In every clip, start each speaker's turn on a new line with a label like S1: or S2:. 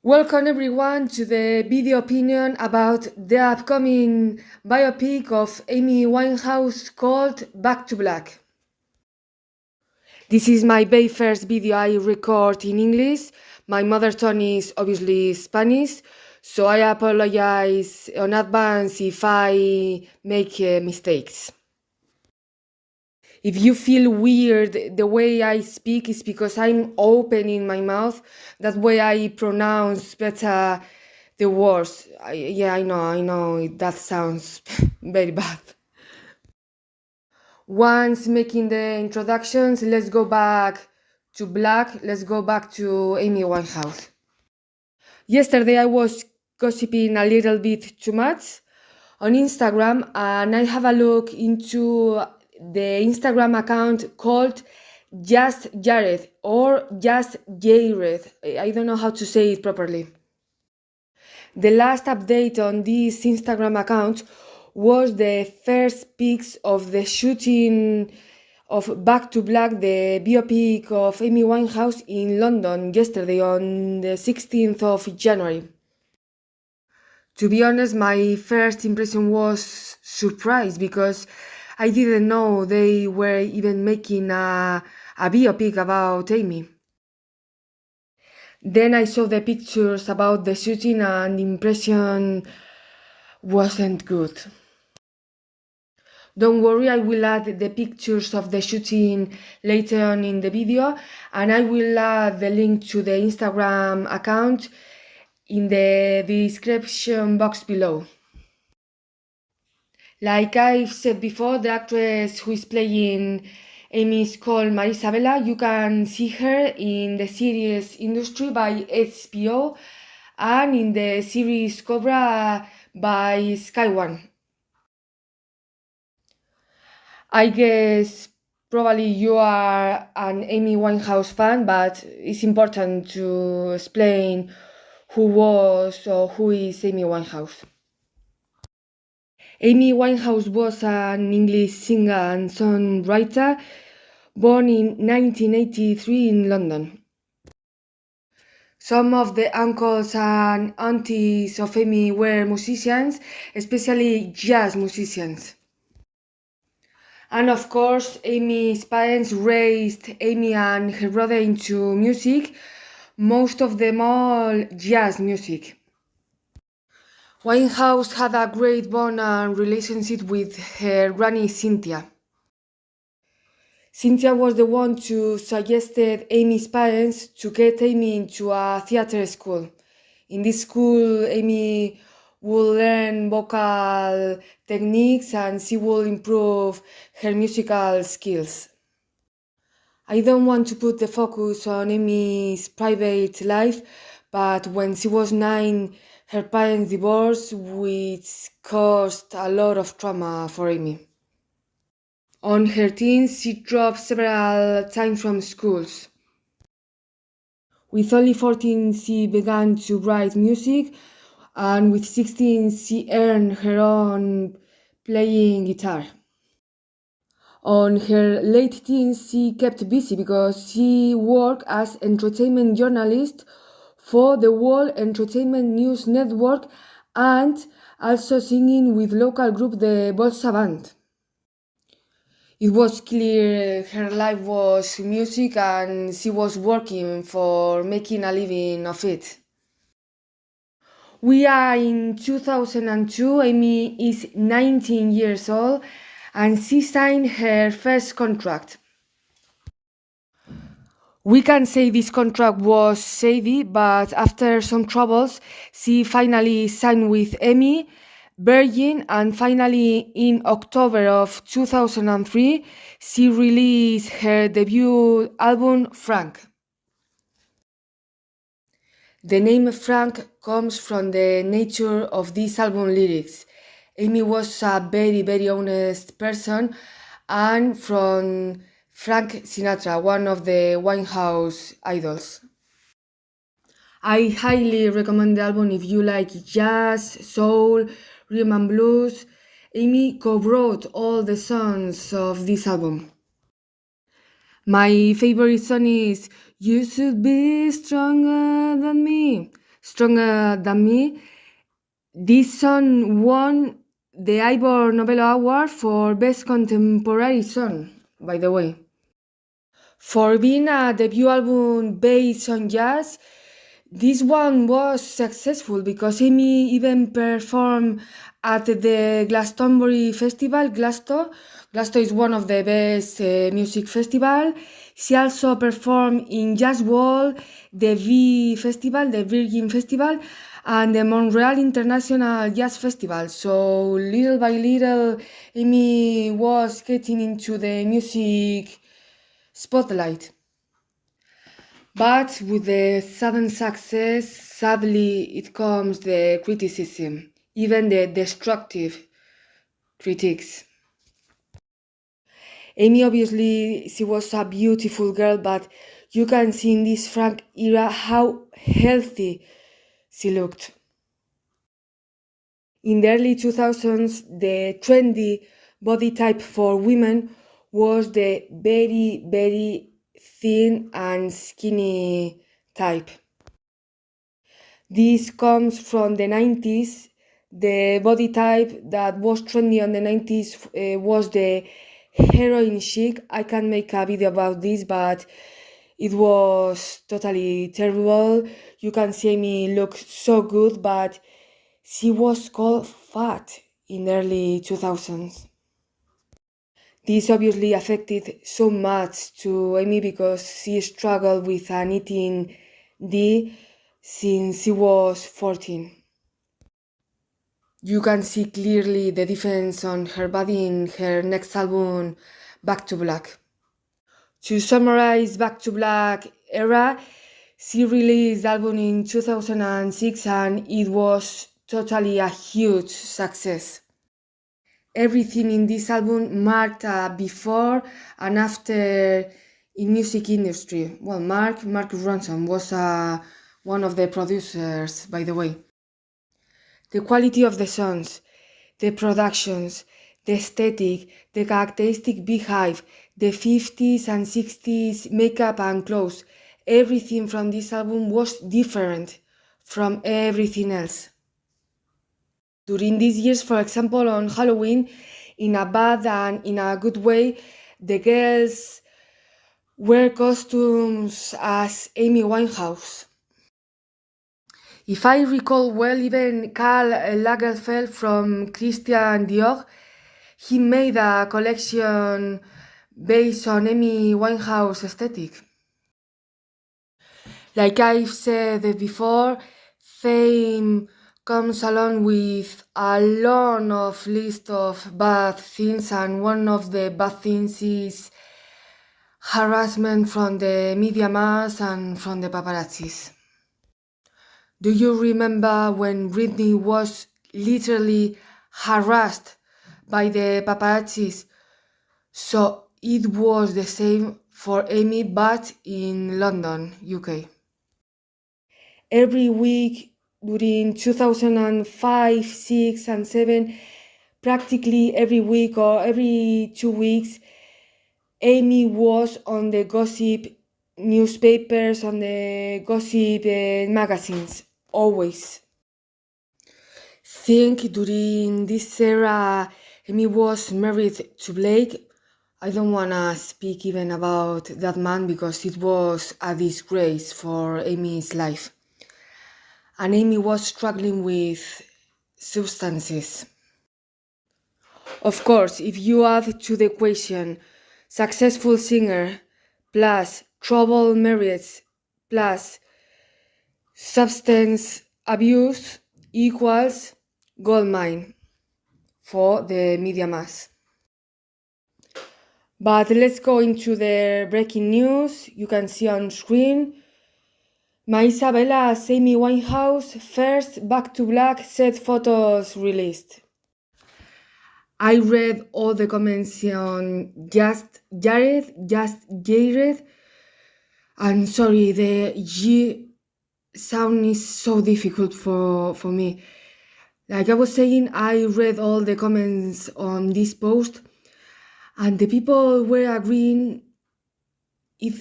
S1: Welcome everyone to the video opinion about the upcoming biopic of Amy Winehouse called Back to Black. This is my very first video I record in English. My mother tongue is obviously Spanish, so I apologize in advance if I make mistakes. If you feel weird the way I speak, is because I'm opening my mouth. That way I pronounce better the words. I know, that sounds very bad. Once making the introductions, let's go back to Black. Let's go back to Amy Winehouse. Yesterday I was gossiping a little bit too much on Instagram, and I have a look into the Instagram account called Just Jared or Just Jared. I don't know how to say it properly. The last update on this Instagram account was the first pics of the shooting of Back to Black, the biopic of Amy Winehouse in London yesterday on the 16th of January. To be honest, my first impression was surprise because I didn't know they were even making a biopic about Amy. Then I saw the pictures about the shooting and the impression wasn't good. Don't worry, I will add the pictures of the shooting later on in the video, and I will add the link to the Instagram account in the description box below. Like I've said before, the actress who is playing Amy is called Marisabella. You can see her in the series Industry by HBO and in the series Cobra by Sky One. I guess probably you are an Amy Winehouse fan, but it's important to explain who was or who is Amy Winehouse. Amy Winehouse was an English singer and songwriter born in 1983 in London. Some of the uncles and aunties of Amy were musicians, especially jazz musicians. And of course, Amy's parents raised Amy and her brother into music, most of them all jazz music. Winehouse had a great bond and relationship with her granny Cynthia. Cynthia was the one who suggested Amy's parents to get Amy into a theater school. In this school, Amy will learn vocal techniques and she will improve her musical skills. I don't want to put the focus on Amy's private life, but when she was 9, her parents divorced, which caused a lot of trauma for Amy. On her teens, she dropped several times from schools. With only 14, she began to write music, and with 16, she earned her own playing guitar. On her late teens, she kept busy because she worked as entertainment journalist for the World Entertainment News Network and also singing with local group the Bolsa Band. It was clear her life was music and she was working for making a living of it. We are in 2002, Amy is 19 years old and she signed her first contract. We can say this contract was shady, but after some troubles, she finally signed with Amy, Virgin, and finally in October of 2003, she released her debut album, Frank. The name Frank comes from the nature of this album lyrics. Amy was a very, very honest person, and from Frank Sinatra, one of the Winehouse idols. I highly recommend the album if you like jazz, soul, rhythm and blues. Amy co-wrote all the songs of this album. My favorite song is You Should Be Stronger Than Me. Stronger Than Me. This song won the Ivor Novello Award for Best Contemporary Song, by the way. For being a debut album based on jazz, this one was successful because Amy even performed at the Glastonbury Festival. Glastonbury is one of the best music festival. She also performed in Jazz World, the Virgin Festival, and the Montreal International Jazz Festival. So little by little, Amy was getting into the music spotlight. But with the sudden success, sadly, it comes the criticism, even the destructive critics. Amy, obviously, she was a beautiful girl, but you can see in this Frank era how healthy she looked. In the early 2000s, the trendy body type for women was the very, very thin and skinny type. This comes from the 90s. The body type that was trendy in the 90s was the heroin chic. I can make a video about this, but it was totally terrible. You can see me look so good, but she was called fat in the early 2000s. This obviously affected so much to Amy because she struggled with an eating D since she was 14. You can see clearly the difference on her body in her next album, Back to Black. To summarize Back to Black era, she released the album in 2006 and it was totally a huge success. Everything in this album marked a before and after in music industry. Well, Mark Ronson was one of the producers, by the way. The quality of the songs, the productions, the aesthetic, the characteristic beehive, the 50s and 60s makeup and clothes, everything from this album was different from everything else. During these years, for example, on Halloween, in a bad and in a good way, the girls wear costumes as Amy Winehouse. If I recall well, even Karl Lagerfeld from Christian Dior, he made a collection based on Amy Winehouse aesthetic. Like I've said before, fame comes along with a long list of bad things, and one of the bad things is harassment from the media mass and from the paparazzis. Do you remember when Britney was literally harassed by the paparazzis? So it was the same for Amy, but in London, UK. Every week during 2005, 6 and 7, practically every week or every 2 weeks, Amy was on the gossip newspapers, on the gossip magazines, always. Think during this era, Amy was married to Blake. I don't wanna speak even about that man because it was a disgrace for Amy's life. And Amy was struggling with substances. Of course, if you add to the equation successful singer plus troubled marriage plus substance abuse equals goldmine for the media mass. But let's go into the breaking news. You can see on screen. My Isabella's Amy Winehouse first Back to Black set photos released. I read all the comments on Just Jared. I'm sorry, the G sound is so difficult for me. Like I was saying, I read all the comments on this post and the people were agreeing it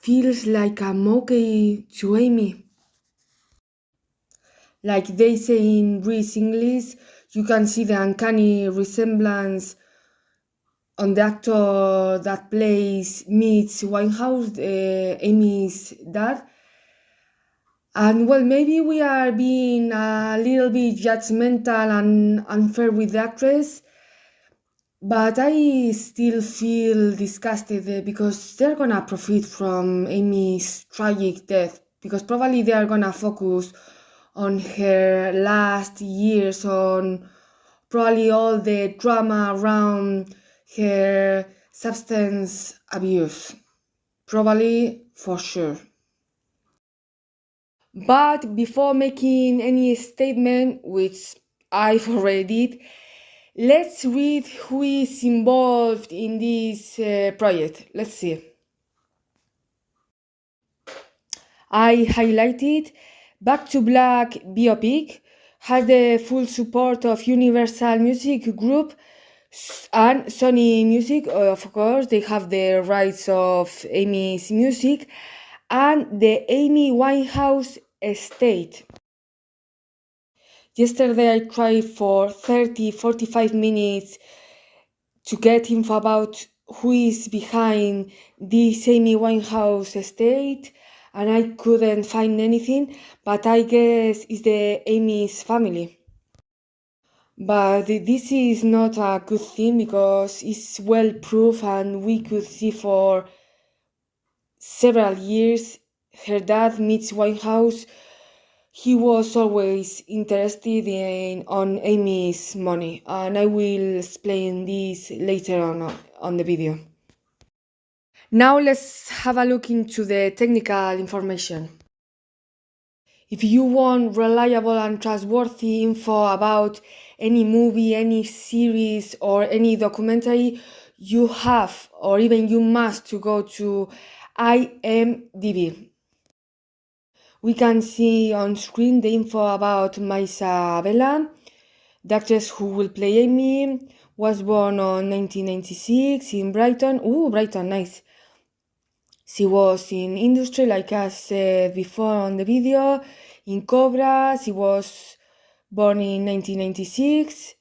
S1: feels like a mockey to Amy. Like they say in British English, you can see the uncanny resemblance on the actor that plays Mitch Winehouse, Amy's dad. And well, maybe we are being a little bit judgmental and unfair with the actress, but I still feel disgusted because they're gonna profit from Amy's tragic death because probably they are gonna focus on her last years, on probably all the drama around her substance abuse. Probably for sure. But before making any statement, which I've already did, let's read who is involved in this project. Let's see. I highlighted Back to Black biopic has the full support of Universal Music Group and Sony Music. Of course, they have the rights of Amy's music and the Amy Winehouse estate. Yesterday I tried for 45 minutes to get info about who is behind this Amy Winehouse estate, and I couldn't find anything, but I guess it's the Amy's family. But this is not a good thing because it's well proof, and we could see for several years her dad, Mitch Winehouse, he was always interested on Amy's money, and I will explain this later on the video. Now let's have a look into the technical information. If you want reliable and trustworthy info about any movie, any series, or any documentary, you have, or even you must, to go to IMDb. We can see on screen the info about Maisa Bella. The actress who will play Amy was born on 1996 in Brighton. Ooh, Brighton, nice. She was in industry, like I said before on the video, in Cobra. She was born in 1996.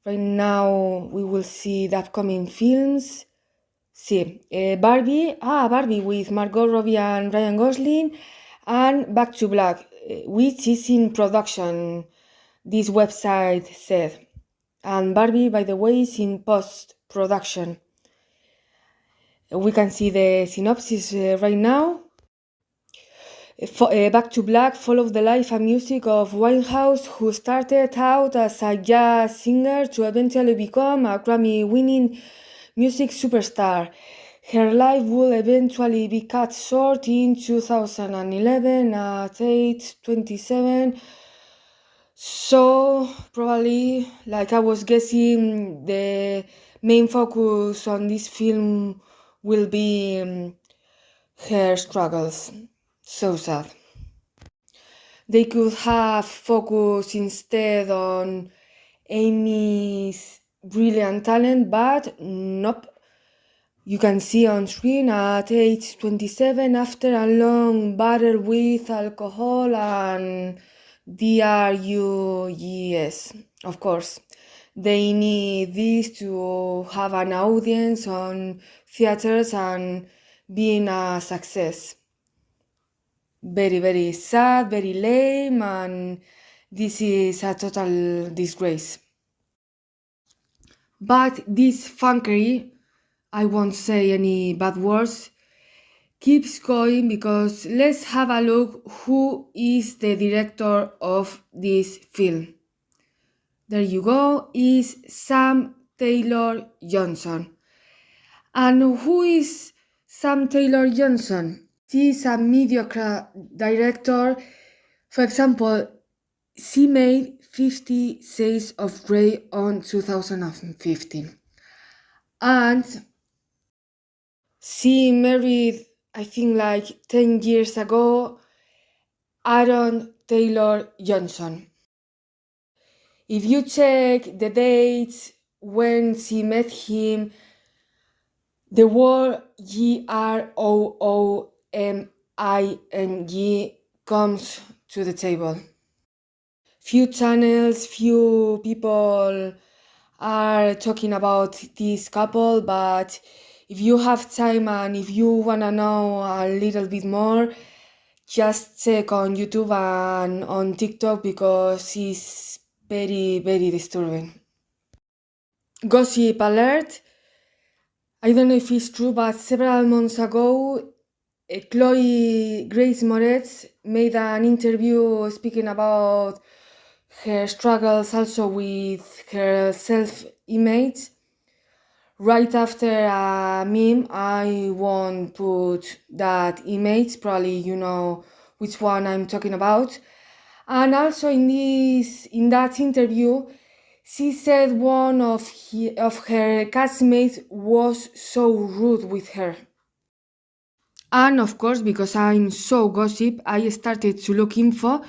S1: Right now we will see the upcoming films. See, Barbie with Margot Robbie and Ryan Gosling, and Back to Black, which is in production, this website said. And Barbie, by the way, is in post-production. We can see the synopsis right now. Back to Black follows the life and music of Winehouse, who started out as a jazz singer to eventually become a Grammy-winning music superstar. Her life will eventually be cut short in 2011 at age 27. So probably, like I was guessing, the main focus on this film will be her struggles. So sad. They could have focused instead on Amy's brilliant talent, but nope. You can see on screen at age 27, after a long battle with alcohol and drugs, of course. They need this to have an audience on theaters and being a success. Very, very sad, very lame, and this is a total disgrace. But this funkery, I won't say any bad words, keeps going because let's have a look who is the director of this film. There you go, is Sam Taylor Johnson. And who is Sam Taylor Johnson? She's a mediocre director. For example, she made 50 Shades of Grey on 2015. And she married, I think like 10 years ago, Aaron Taylor Johnson. If you check the dates when she met him, the word Grooming comes to the table. few channels, few people are talking about this couple, but if you have time and if you wanna know a little bit more, just check on YouTube and on TikTok because it's very, very disturbing. Gossip alert. I don't know if it's true, but several months ago, Chloe Grace Moretz made an interview speaking about her struggles also with her self-image. Right after a meme, I won't put that image, probably you know which one I'm talking about. And also in that interview, she said one of her classmates was so rude with her. And of course, because I'm so gossip, I started to look info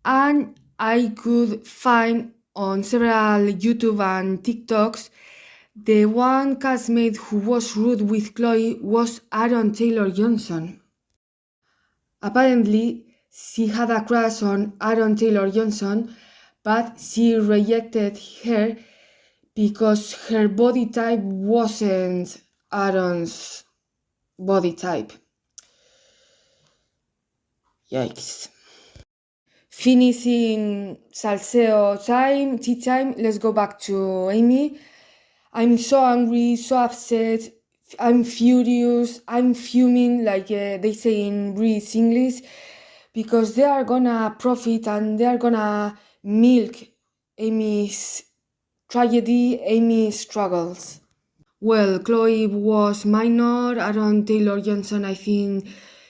S1: and I could find on several YouTube and TikToks the one castmate who was rude with Chloe was Aaron Taylor Johnson. Apparently, she had a crush on Aaron Taylor Johnson, but she rejected her because her body type wasn't Aaron's body type. Yikes. Finishing salseo time, tea time, let's go back to Amy. I'm so angry, so upset, I'm furious, I'm fuming, like they say in British English, because they are gonna profit and they are gonna milk Amy's tragedy, Amy's struggles. Well, Chloe was minor, Aaron Taylor Johnson, I think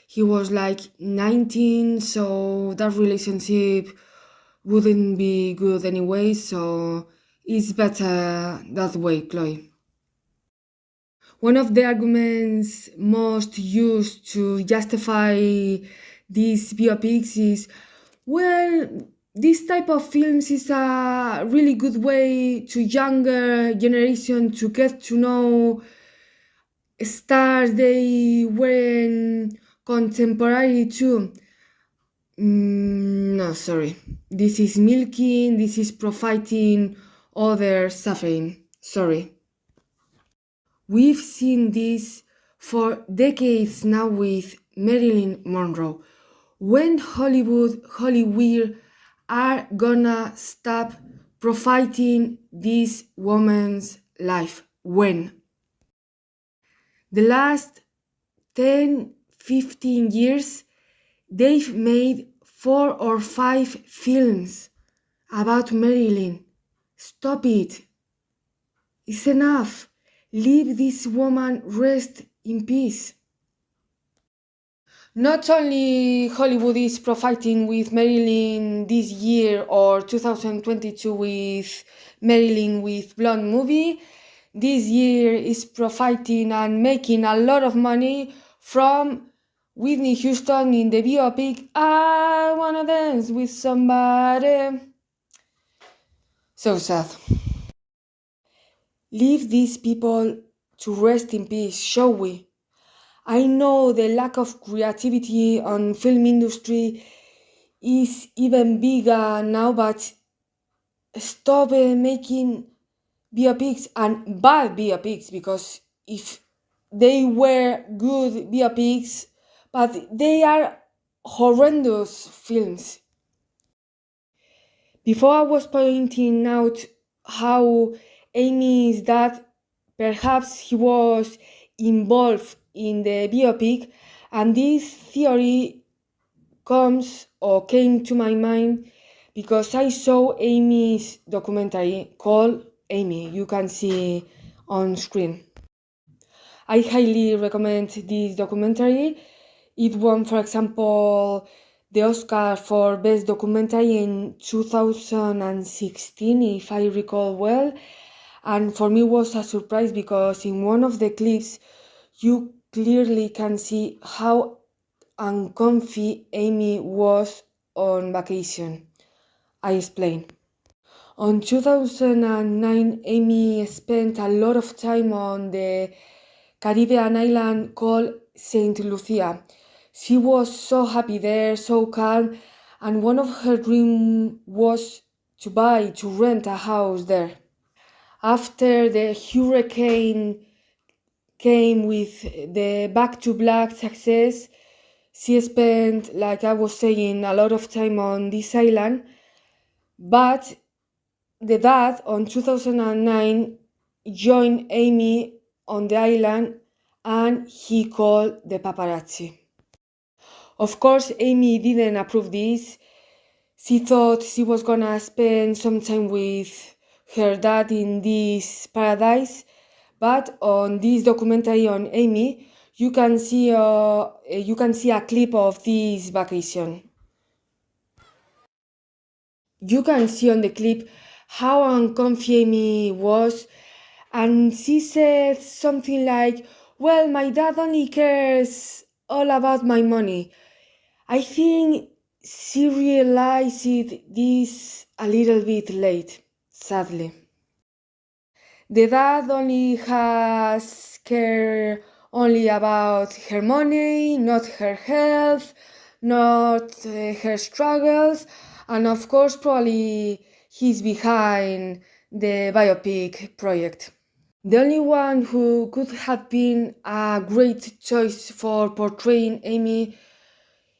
S1: he was like 19, so that relationship wouldn't be good anyway, so it's better that way, Chloe. One of the arguments most used to justify these biopics is, well, this type of films is a really good way to younger generation to get to know stars they weren't contemporary too. No, sorry. This is milking, this is profiting other suffering. Sorry. We've seen this for decades now with Marilyn Monroe. When Hollywood are gonna stop profiting this woman's life? When? The last 10, 15 years, they've made 4 or 5 films about Marilyn. Stop it. It's enough. Leave this woman rest in peace. Not only Hollywood is profiting with Marilyn this year or 2022 with Marilyn with Blonde movie, this year is profiting and making a lot of money from Whitney Houston in the biopic I Wanna Dance with Somebody. So sad. Leave these people to rest in peace, shall we? I know the lack of creativity on film industry is even bigger now, but stop making biopics and bad biopics, because if they were good biopics, but they are horrendous films. Before I was pointing out how Amy's dad, perhaps he was involved in the biopic, and this theory came to my mind because I saw Amy's documentary called Amy. You can see on screen. I highly recommend this documentary. It won, for example, the Oscar for Best Documentary in 2016, if I recall well. And for me, it was a surprise because in one of the clips, you clearly can see how uncomfy Amy was on vacation. I explain. On 2009, Amy spent a lot of time on the Caribbean island called Saint Lucia. She was so happy there, so calm, and one of her dreams was to rent a house there. After the hurricane came with the Back to Black success, she spent, like I was saying, a lot of time on this island, but the dad on 2009 joined Amy on the island and he called the paparazzi. Of course, Amy didn't approve this. She thought she was gonna spend some time with her dad in this paradise, but on this documentary on Amy, you can see a clip of this vacation. You can see on the clip how uncomfy Amy was, and she said something like, "Well, my dad only cares all about my money." I think she realized this a little bit late, sadly. The dad only has care only about her money, not her health, not her struggles, and of course probably he's behind the biopic project. The only one who could have been a great choice for portraying Amy,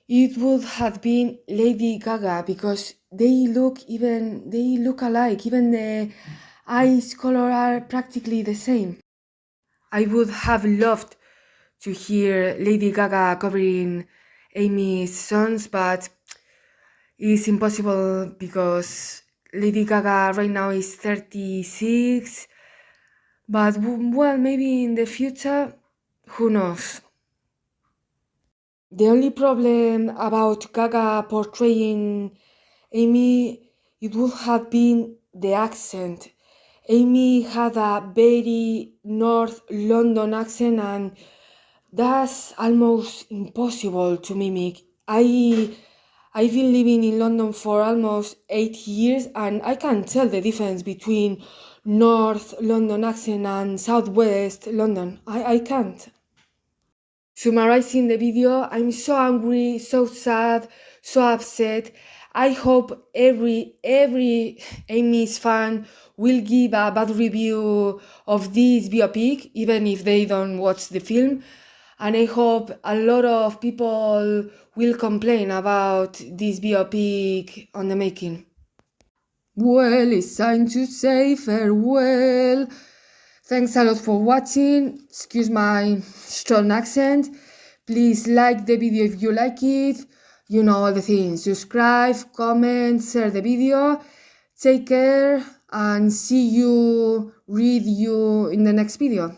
S1: it would have been Lady Gaga, because they look alike. Even the eyes color are practically the same. I would have loved to hear Lady Gaga covering Amy's songs, but it's impossible because Lady Gaga right now is 36. But well, maybe in the future, who knows? The only problem about Gaga portraying Amy, it would have been the accent. Amy had a very North London accent, and that's almost impossible to mimic. I've been living in London for almost 8 years, and I can tell the difference between North London accent and Southwest London. I can't. Summarizing the video, I'm so angry, so sad, so upset. I hope every Amy's fan will give a bad review of this biopic, even if they don't watch the film. And I hope a lot of people will complain about this biopic on the making. Well, it's time to say farewell. Thanks a lot for watching. Excuse my strong accent. Please like the video if you like it. You know all the things. Subscribe, comment, share the video. Take care and read you in the next video.